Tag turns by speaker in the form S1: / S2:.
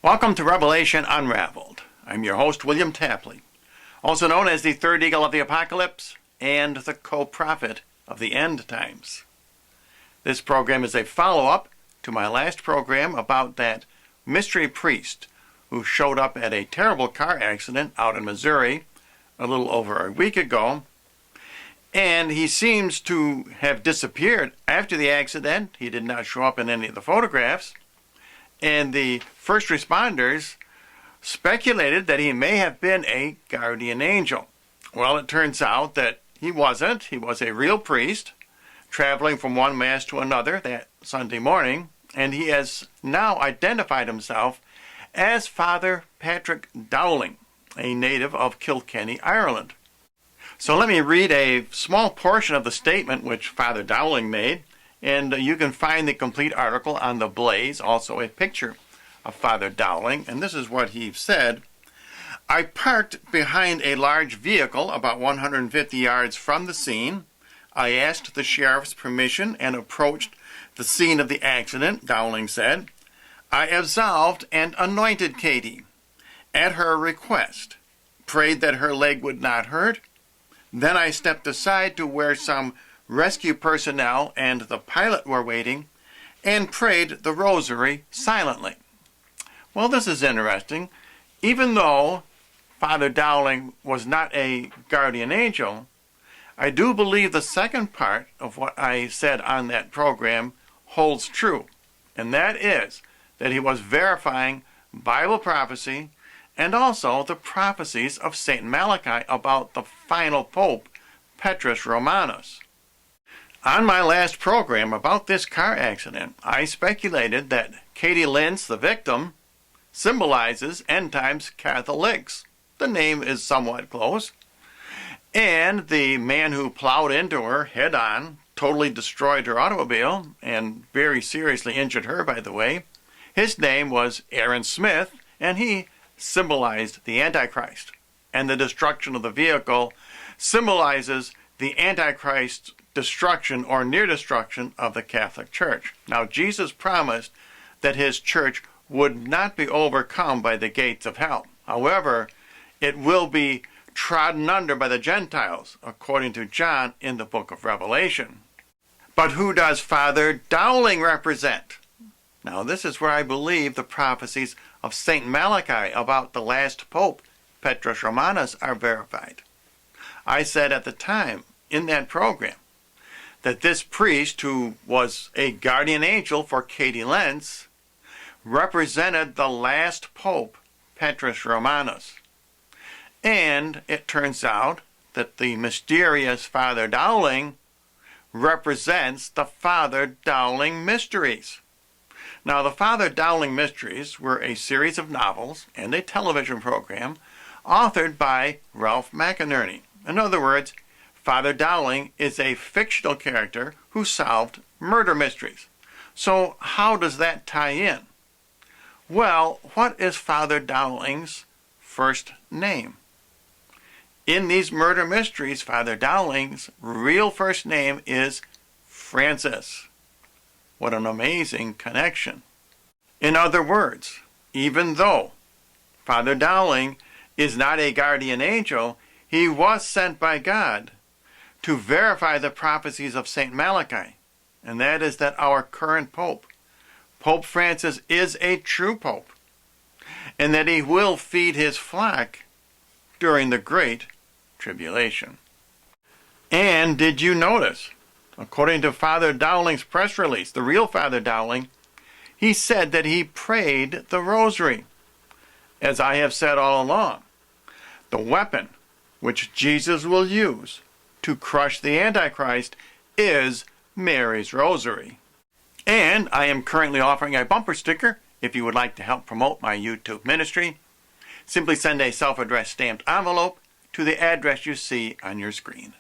S1: Welcome to Revelation Unraveled. I'm your host, William Tapley, also known as the third eagle of the apocalypse and the co-prophet of the end times. This program is a follow-up to my last program about that mystery priest who showed up at a terrible car accident out in Missouri a little over a week ago. And he seems to have disappeared after the accident. He did not show up in any of the photographs. And the first responders speculated that he may have been a guardian angel. Well, it turns out that he wasn't. He was a real priest traveling from one mass to another that Sunday morning. And he has now identified himself as Father Patrick Dowling, a native of Kilkenny, Ireland. So let me read a small portion of the statement which Father Dowling made, and you can find the complete article on The Blaze, also a picture of Father Dowling, and this is what he said. I parked behind a large vehicle about 150 yards from the scene. I asked the sheriff's permission and approached the scene of the accident, Dowling said. I absolved and anointed Katie at her request, prayed that her leg would not hurt. Then I stepped aside to where some rescue personnel and the pilot were waiting and prayed the rosary silently. Well, this is interesting. Even though Father Dowling was not a guardian angel, I do believe the second part of what I said on that program holds true, and that is that he was verifying Bible prophecy and also the prophecies of St. Malachi about the final pope, Petrus Romanus. On my last program about this car accident, I speculated that Katie Lentz, the victim, symbolizes end times Catholics. The name is somewhat close. And the man who plowed into her head on, totally destroyed her automobile, and very seriously injured her, by the way, his name was Aaron Smith, and he symbolized the Antichrist. And the destruction of the vehicle symbolizes the Antichrist's destruction or near destruction of the Catholic Church. Now, Jesus promised that his church would not be overcome by the gates of hell. However, it will be trodden under by the Gentiles, according to John in the book of Revelation. But who does Father Dowling represent? Now, this is where I believe the prophecies of St. Malachi about the last pope, Petrus Romanus, are verified. I said at the time in that program that this priest, who was a guardian angel for Katie Lentz, represented the last pope, Petrus Romanus. And it turns out that the mysterious Father Dowling represents the Father Dowling Mysteries. Now, the Father Dowling Mysteries were a series of novels and a television program authored by Ralph McInerney. In other words, Father Dowling is a fictional character who solved murder mysteries. So how does that tie in? Well, what is Father Dowling's first name? In these murder mysteries, Father Dowling's real first name is Francis. What an amazing connection. In other words, even though Father Dowling is not a guardian angel, he was sent by God to verify the prophecies of St. Malachi, and that is that our current pope, Pope Francis, is a true pope, and that he will feed his flock during the Great Tribulation. And did you notice, according to Father Dowling's press release, the real Father Dowling, he said that he prayed the rosary. As I have said all along, the weapon which Jesus will use to crush the Antichrist is Mary's rosary. And I am currently offering a bumper sticker if you would like to help promote my YouTube ministry. Simply send a self-addressed stamped envelope to the address you see on your screen.